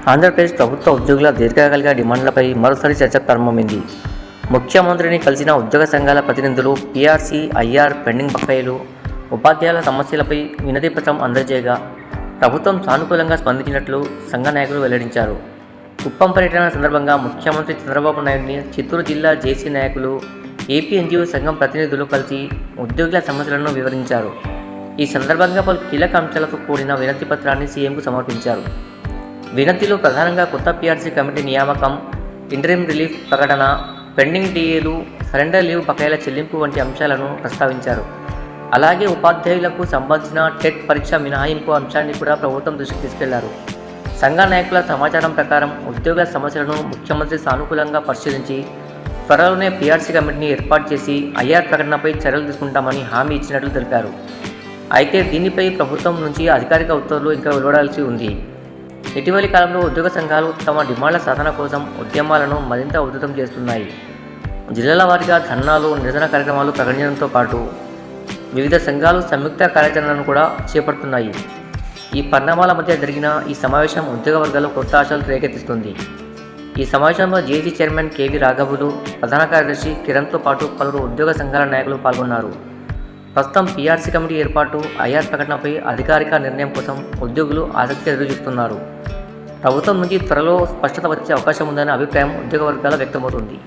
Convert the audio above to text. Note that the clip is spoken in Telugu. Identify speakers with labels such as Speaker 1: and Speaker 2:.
Speaker 1: ఆంధ్రప్రదేశ్ ప్రభుత్వ ఉద్యోగుల దీర్ఘకాలిక డిమాండ్లపై మరోసారి చర్చ ప్రారంభమైంది. ముఖ్యమంత్రిని కలిసిన ఉద్యోగ సంఘాల ప్రతినిధులు పీఆర్సీ, ఐఆర్, పెండింగ్ బకాయిలు, ఉపాధ్యాయుల సమస్యలపై వినతిపత్రం అందజేయగా ప్రభుత్వం సానుకూలంగా స్పందించినట్లు సంఘ నాయకులు వెల్లడించారు. కుప్పం పర్యటన సందర్భంగా ముఖ్యమంత్రి చంద్రబాబు నాయుడిని చిత్తూరు జిల్లా జేసీ నాయకులు, ఏపీ ఎన్జీఓ సంఘం ప్రతినిధులు కలిసి ఉద్యోగుల సమస్యలను వివరించారు. ఈ సందర్భంగా పలు కీలక అంశాలతో కూడిన వినతి పత్రాన్ని సీఎంకు సమర్పించారు. వినతిలో ప్రధానంగా కొత్త పీఆర్సీ కమిటీ నియామకం, ఇంటరిమ్ రిలీఫ్ ప్రకటన, పెండింగ్ డిఏలు, సరెండర్ లీవ్ బకాయిల చెల్లింపు వంటి అంశాలను ప్రస్తావించారు. అలాగే ఉపాధ్యాయులకు సంబంధించిన టెట్ పరీక్ష మినహాయింపు అంశాన్ని కూడా ప్రభుత్వం దృష్టికి తీసుకెళ్లారు. సంఘ నాయకుల సమాచారం ప్రకారం ఉద్యోగుల సమస్యలను ముఖ్యమంత్రి సానుకూలంగా పరిశీలించి త్వరలోనే పీఆర్సీ కమిటీని ఏర్పాటు చేసి ఐఆర్ ప్రకటనపై చర్యలు తీసుకుంటామని హామీ ఇచ్చినట్లు తెలిపారు. అయితే దీనిపై ప్రభుత్వం నుంచి అధికారిక ఉత్తర్వులు ఇంకా వెలువడాల్సి ఉంది. ఇటీవలి కాలంలో ఉద్యోగ సంఘాలు తమ డిమాండ్ల సాధన కోసం ఉద్యమాలను మరింత ఉధృతం చేస్తున్నాయి. జిల్లాల వారీగా ధర్నాలు, నిరసన కార్యక్రమాలు ప్రకటించడంతో పాటు వివిధ సంఘాలు సంయుక్త కార్యాచరణను కూడా చేపడుతున్నాయి. ఈ పరిణామాల మధ్య జరిగిన ఈ సమావేశం ఉద్యోగ వర్గాల్లో కొత్త ఆశలు రేకెత్తిస్తుంది. ఈ సమావేశంలో జేసీ చైర్మన్ కేవీ రాఘవులు, ప్రధాన కార్యదర్శి కిరణ్తో పాటు పలువురు ఉద్యోగ సంఘాల నాయకులు పాల్గొన్నారు. ప్రస్తుతం పీఆర్సీ కమిటీ ఏర్పాటు, ఐఆర్ ప్రకటనపై అధికారిక నిర్ణయం కోసం ఉద్యోగులు ఆసక్తి ఎదురుచూస్తున్నారు. ప్రభుత్వం నుంచి త్వరలో స్పష్టత వచ్చే అవకాశం ఉందనే అభిప్రాయం ఉద్యోగ వర్గాల వ్యక్తమవుతుంది.